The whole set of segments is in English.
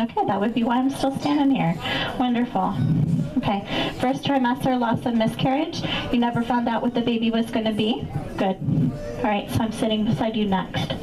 Okay, that would be why I'm still standing here. Wonderful. Okay, first trimester, loss of miscarriage. You never found out what the baby was going to be? Good. All right, so I'm sitting beside you next.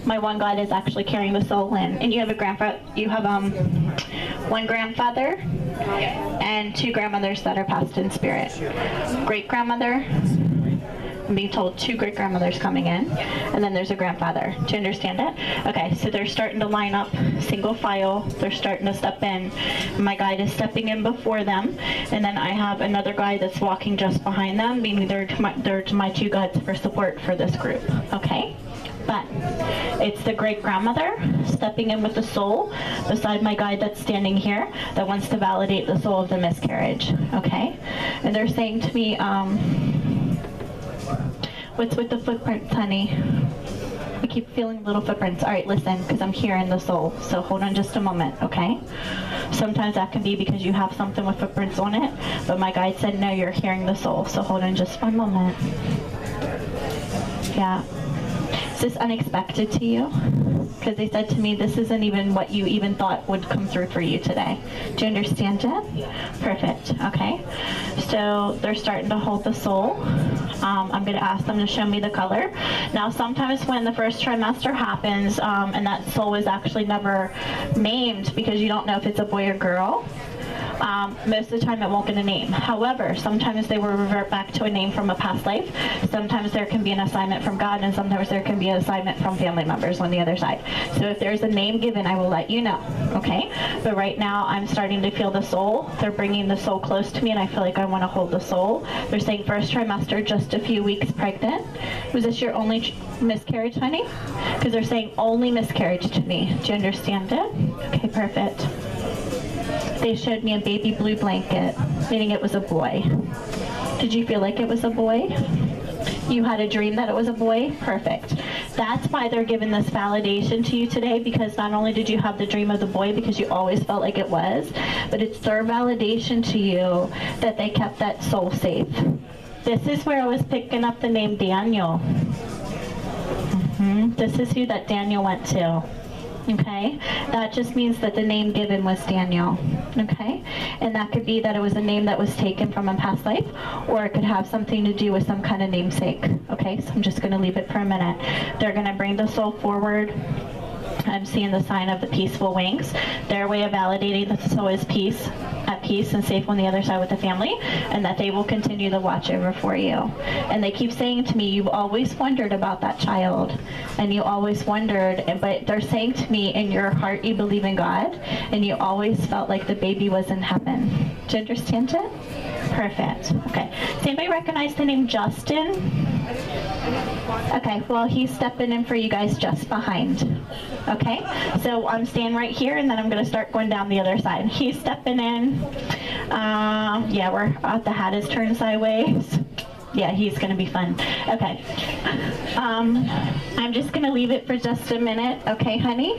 My one God is actually carrying the soul in, and you have a grandfather. You have one grandfather and two grandmothers that are passed in spirit. Great grandmother. I'm being told two great grandmothers coming in, and then there's a grandfather. Do you understand it? Okay, so they're starting to line up, single file. They're starting to step in. My guide is stepping in before them, and then I have another guide that's walking just behind them, meaning they're my two guides for support for this group. Okay. But it's the great grandmother stepping in with the soul beside my guide that's standing here that wants to validate the soul of the miscarriage. Okay, and they're saying to me, what's with the footprints, honey? I keep feeling little footprints. All right, listen, because I'm hearing the soul. So hold on just a moment, okay? Sometimes that can be because you have something with footprints on it, but my guide said, no, you're hearing the soul. So hold on just 1 moment. Yeah. Is this unexpected to you? Because they said to me, this isn't even what you even thought would come through for you today. Do you understand it? Perfect. Okay. So they're starting to hold the soul. I'm going to ask them to show me the color. Now, sometimes when the first trimester happens, and that soul is actually never named because you don't know if it's a boy or girl, most of the time it won't get a name. However, sometimes they will revert back to a name from a past life. Sometimes there can be an assignment from God, and sometimes there can be an assignment from family members on the other side. So if there's a name given, I will let you know, okay? But right now, I'm starting to feel the soul. They're bringing the soul close to me, and I feel like I want to hold the soul. They're saying first trimester, just a few weeks pregnant. Was this your only miscarriage, honey? Because they're saying only miscarriage to me. Do you understand it? Okay, perfect. They showed me a baby blue blanket, meaning it was a boy. Did you feel like it was a boy? You had a dream that it was a boy? Perfect. That's why they're giving this validation to you today, because not only did you have the dream of the boy because you always felt like it was, but it's their validation to you that they kept that soul safe. This is where I was picking up the name Daniel. This is who that Daniel went to. Okay, that just means that the name given was Daniel. Okay, and that could be that it was a name that was taken from a past life, or it could have something to do with some kind of namesake. Okay, so I'm just going to leave it for a minute. They're going to bring the soul forward. I'm seeing the sign of the peaceful wings. Their way of validating that the soul is at peace and safe on the other side with the family, and that they will continue to watch over for you. And they keep saying to me, you've always wondered about that child, and you always wondered, but they're saying to me, in your heart you believe in God, and you always felt like the baby was in heaven. Do you understand it? Perfect. Okay. Does anybody recognize the name Justin? Okay, well, he's stepping in for you guys just behind. Okay, so I'm staying right here, and then I'm going to start going down the other side. He's stepping in. Yeah, the hat is turned sideways. Yeah, he's going to be fun. Okay. I'm just going to leave it for just a minute, okay, honey?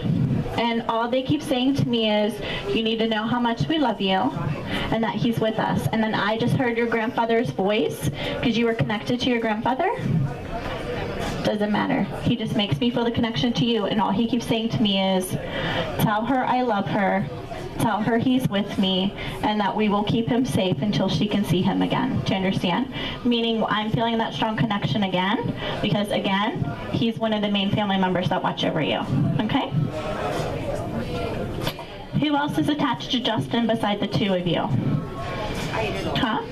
And all they keep saying to me is, you need to know how much we love you and that he's with us. And then I just heard your grandfather's voice because you were connected to your grandfather. Doesn't matter. He just makes me feel the connection to you. And all he keeps saying to me is, tell her I love her. Tell her he's with me and that we will keep him safe until she can see him again. Do you understand? Meaning I'm feeling that strong connection again because, again, he's one of the main family members that watch over you. Okay? Who else is attached to Justin beside the two of you? Huh?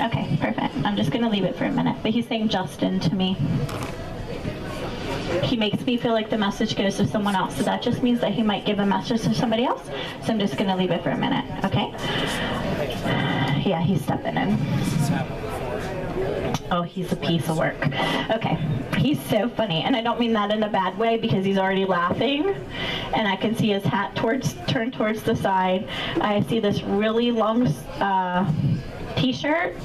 Okay, perfect. I'm just going to leave it for a minute. But he's saying Justin to me. He makes me feel like the message goes to someone else. So that just means that he might give a message to somebody else. So I'm just going to leave it for a minute. Okay? Yeah, he's stepping in. Oh, he's a piece of work. Okay. He's so funny. And I don't mean that in a bad way because he's already laughing. And I can see his hat turned towards the side. I see this really long t-shirt.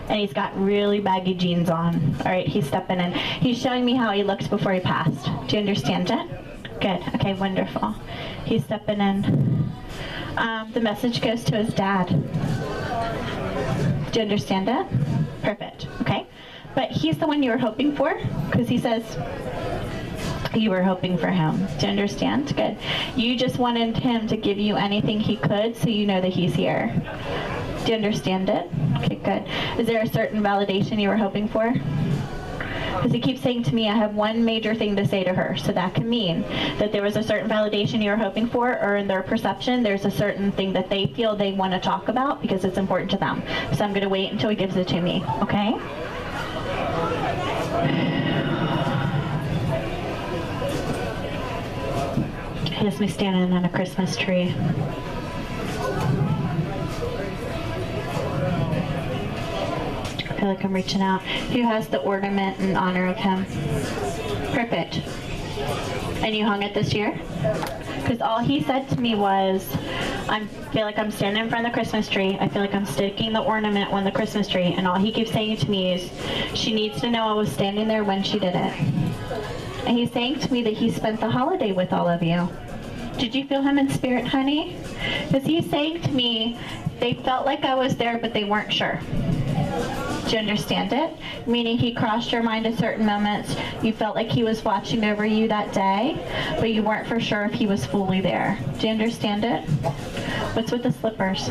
And he's got really baggy jeans on. All right, he's stepping in. He's showing me how he looked before he passed. Do you understand it? Good. Okay, wonderful. He's stepping in. The message goes to his dad. Do you understand it? Perfect. Okay. But he's the one you were hoping for, because he says you were hoping for him. Do you understand? Good. You just wanted him to give you anything he could so you know that he's here. Do you understand it? Okay, good. Is there a certain validation you were hoping for? Because he keeps saying to me, I have one major thing to say to her. So that can mean that there was a certain validation you were hoping for, or in their perception, there's a certain thing that they feel they want to talk about because it's important to them. So I'm going to wait until he gives it to me, okay? He has me standing on a Christmas tree. I feel like I'm reaching out. Who has the ornament in honor of him? Perfect. And you hung it this year? Because all he said to me was, I feel like I'm standing in front of the Christmas tree. I feel like I'm sticking the ornament on the Christmas tree. And all he keeps saying to me is, she needs to know I was standing there when she did it. And he's saying to me that he spent the holiday with all of you. Did you feel him in spirit, honey? Because he's saying to me, they felt like I was there, but they weren't sure. Do you understand it? Meaning he crossed your mind at certain moments. You felt like he was watching over you that day, but you weren't for sure if he was fully there. Do you understand it? What's with the slippers?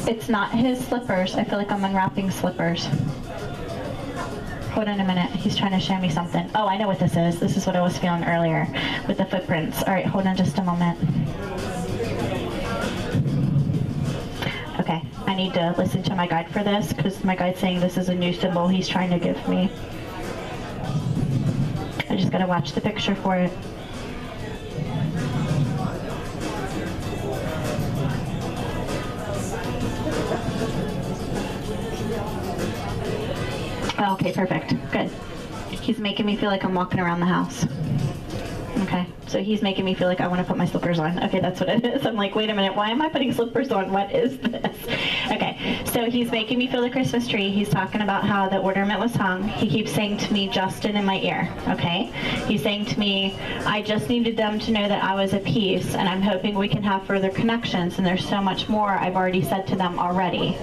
It's not his slippers. I feel like I'm unwrapping slippers. Hold on a minute. He's trying to show me something. Oh, I know what this is. This is what I was feeling earlier with the footprints. All right, hold on just a moment. Okay, I need to listen to my guide for this because my guide's saying this is a new symbol he's trying to give me. I just gotta watch the picture for it. Okay, perfect. Good. He's making me feel like I'm walking around the house. Okay, so he's making me feel like I want to put my slippers on. Okay, that's what it is. I'm like, wait a minute, why am I putting slippers on? What is this? Okay, so he's making me feel the Christmas tree. He's talking about how the ornament was hung. He keeps saying to me, Justin, in my ear, okay? He's saying to me, I just needed them to know that I was at peace, and I'm hoping we can have further connections, and there's so much more I've already said to them already.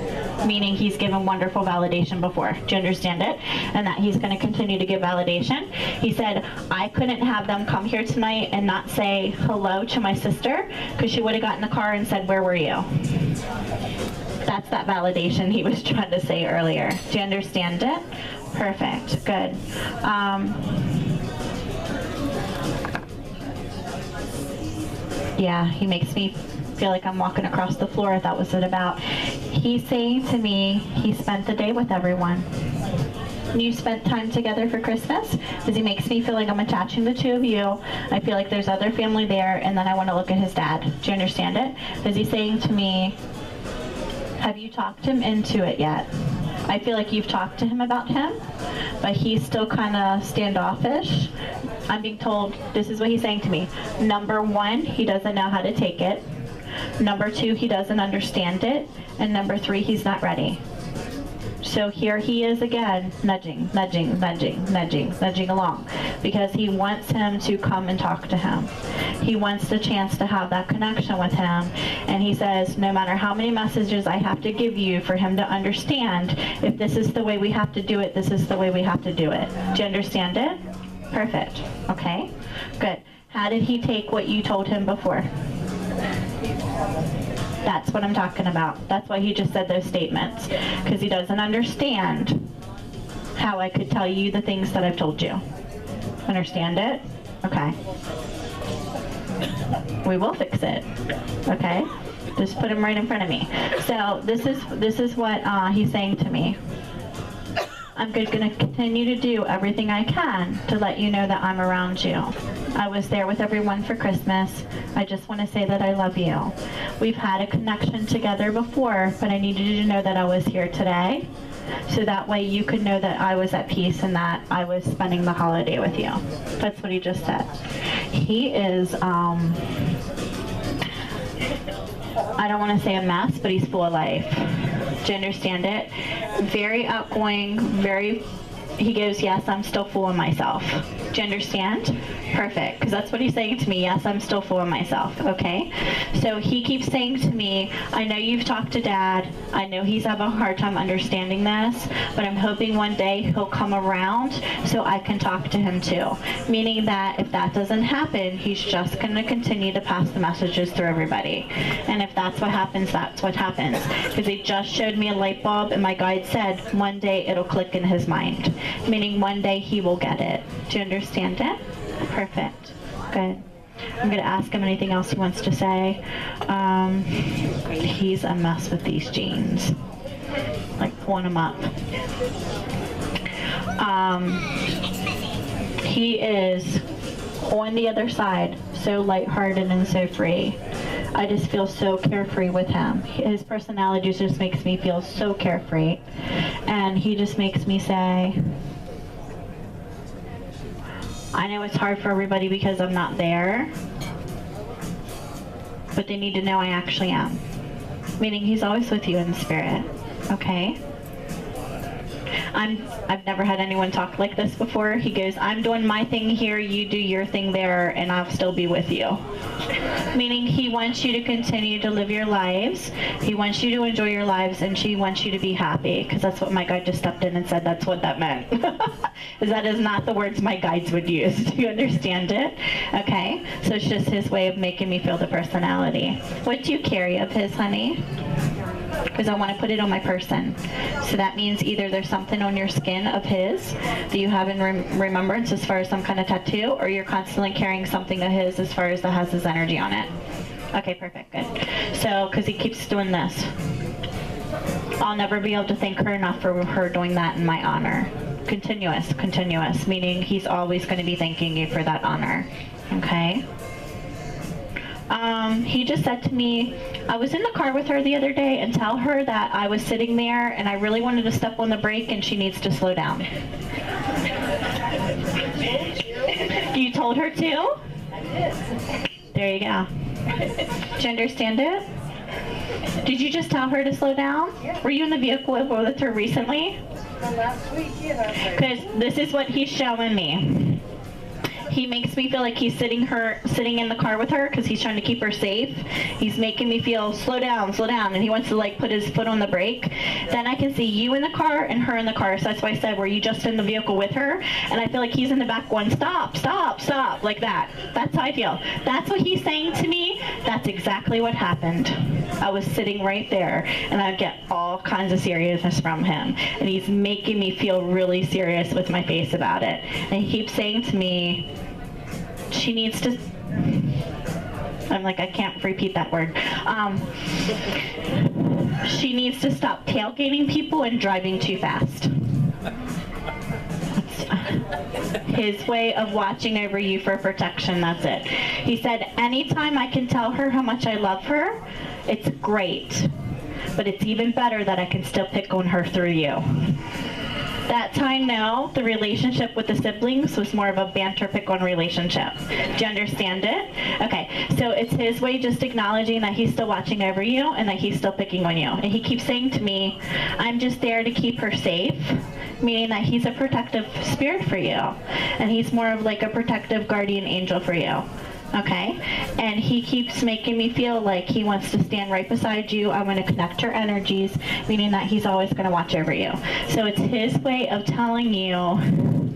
Meaning he's given wonderful validation before. Do you understand it? And that he's going to continue to give validation. He said, I couldn't have them come here tonight and not say hello to my sister because she would have gotten in the car and said, where were you? That's that validation he was trying to say earlier. Do you understand it? Perfect. Good. Yeah, he makes me feel like I'm walking across the floor. That was it about. He's saying to me, he spent the day with everyone. You spent time together for Christmas because he makes me feel like I'm attaching the two of you. I feel like there's other family there, and then I want to look at his dad. Do you understand it? Because he's saying to me, have you talked him into it yet? I feel like you've talked to him about him, but he's still kind of standoffish. I'm being told, this is what he's saying to me. Number one, he doesn't know how to take it. Number two, he doesn't understand it. And number three, he's not ready. So here he is again, nudging, nudging, nudging, nudging, nudging along, because he wants him to come and talk to him. He wants the chance to have that connection with him. And he says, no matter how many messages I have to give you for him to understand, if this is the way we have to do it, this is the way we have to do it. Do you understand it? Perfect. Okay, good. How did he take what you told him before? That's what I'm talking about. That's why he just said those statements, because he doesn't understand how I could tell you the things that I've told you. Understand it? Okay. We will fix it. Okay? Just put him right in front of me. So this is what he's saying to me. I'm going to continue to do everything I can to let you know that I'm around you. I was there with everyone for Christmas. I just want to say that I love you. We've had a connection together before, but I needed you to know that I was here today, so that way you could know that I was at peace and that I was spending the holiday with you. That's what he just said. He is, I don't want to say a mess, but he's full of life. Do you understand it? Very outgoing, very He goes, yes, I'm still fooling myself. Do you understand? Perfect, because that's what he's saying to me. Yes, I'm still fooling myself, okay? So he keeps saying to me, I know you've talked to Dad. I know he's having a hard time understanding this, but I'm hoping one day he'll come around so I can talk to him too. Meaning that if that doesn't happen, he's just going to continue to pass the messages through everybody. And if that's what happens, that's what happens. Because he just showed me a light bulb, and my guide said one day it'll click in his mind. Meaning one day he will get it. Do you understand it? Perfect. Good. I'm going to ask him anything else he wants to say. He's a mess with these jeans. Like pulling them up. He is on the other side, so lighthearted and so free. I just feel so carefree with him. His personality just makes me feel so carefree. And he just makes me say, I know it's hard for everybody because I'm not there, but they need to know I actually am. Meaning he's always with you in spirit, okay? I've never had anyone talk like this before. He goes, I'm doing my thing here, you do your thing there, and I'll still be with you. Meaning he wants you to continue to live your lives. He wants you to enjoy your lives, and she wants you to be happy, because that's what my guide just stepped in and said that's what that meant. That is not the words my guides would use. Do you understand it? Okay, so it's just his way of making me feel the personality. What do you carry of his, honey? Because I want to put it on my person. So that means either there's something on your skin of his that you have in remembrance as far as some kind of tattoo, or you're constantly carrying something of his as far as that has his energy on it. Okay, perfect, good. So, because he keeps doing this. I'll never be able to thank her enough for her doing that in my honor. Continuous, meaning he's always going to be thanking you for that honor. Okay? He just said to me, I was in the car with her the other day, and tell her that I was sitting there and I really wanted to step on the brake and she needs to slow down. You told her to? There you go. Do you understand it? Did you just tell her to slow down? Were you in the vehicle with her recently? Last week, yeah. Because this is what he's showing me. He makes me feel like he's sitting in the car with her because he's trying to keep her safe. He's making me feel slow down, and he wants to like put his foot on the brake. Then I can see you in the car and her in the car. So that's why I said, were you just in the vehicle with her? And I feel like he's in the back going, stop, like that. That's how I feel. That's what he's saying to me. That's exactly what happened. I was sitting right there, and I get all kinds of seriousness from him. And he's making me feel really serious with my face about it. And he keeps saying to me, she needs to, I'm like, I can't repeat that word. She needs to stop tailgating people and driving too fast. His way of watching over you for protection, that's it. He said, anytime I can tell her how much I love her, it's great. But it's even better that I can still pick on her through you. That time, no, the relationship with the siblings was more of a banter pick-on relationship. Do you understand it? Okay, so it's his way just acknowledging that he's still watching over you and that he's still picking on you. And he keeps saying to me, I'm just there to keep her safe, meaning that he's a protective spirit for you. And he's more of like a protective guardian angel for you. Okay, and he keeps making me feel like he wants to stand right beside you. I want to connect your energies, meaning that he's always going to watch over you. So it's his way of telling you,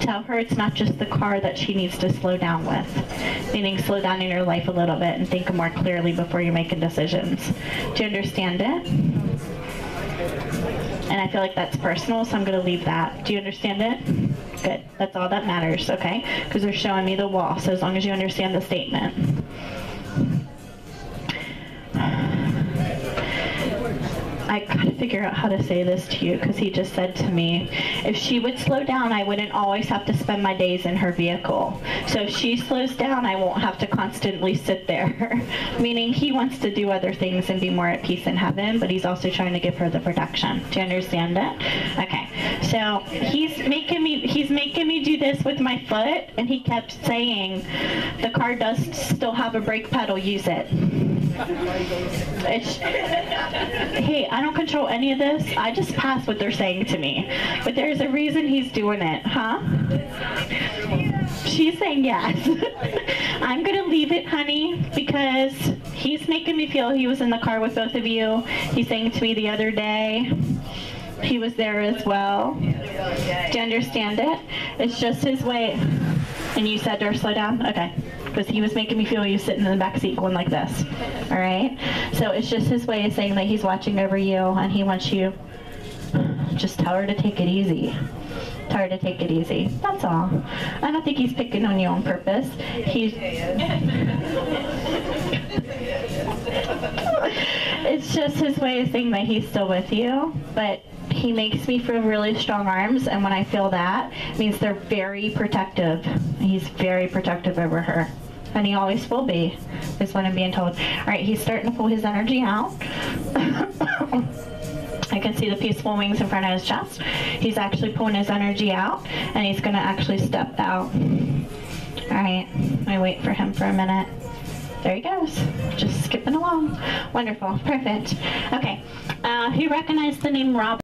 tell her it's not just the car that she needs to slow down with, meaning slow down in your life a little bit and think more clearly before you're making decisions. Do you understand it? And I feel like that's personal, so I'm going to leave that. Do you understand it? Good. That's all that matters, okay? Because they're showing me the wall, so as long as you understand the statement. I gotta figure out how to say this to you, because he just said to me, if she would slow down, I wouldn't always have to spend my days in her vehicle. So if she slows down, I won't have to constantly sit there. Meaning he wants to do other things and be more at peace in heaven, but he's also trying to give her the protection. Do you understand it? Okay. So he's making me do this with my foot, and he kept saying, the car does still have a brake pedal, use it. Hey, I don't control any of this. I just pass what they're saying to me. But there's a reason he's doing it, huh? She's saying yes. I'm gonna leave it, honey, because he's making me feel he was in the car with both of you. He's saying to me the other day, he was there as well. Do you understand it? It's just his way. And you said to her, slow down? Okay. Because he was making me feel he was sitting in the back seat going like this. All right? So it's just his way of saying that he's watching over you and he wants you. Just tell her to take it easy. Tell her to take it easy. That's all. I don't think he's picking on you on purpose. It's just his way of saying that he's still with you, but he makes me feel really strong arms, and when I feel that, it means they're very protective. He's very protective over her, and he always will be, is what I'm being told. All right, he's starting to pull his energy out. I can see the peaceful wings in front of his chest. He's actually pulling his energy out, and he's going to actually step out. All right, I wait for him for a minute. There he goes, just skipping along. Wonderful, perfect. Okay, who recognized the name Rob?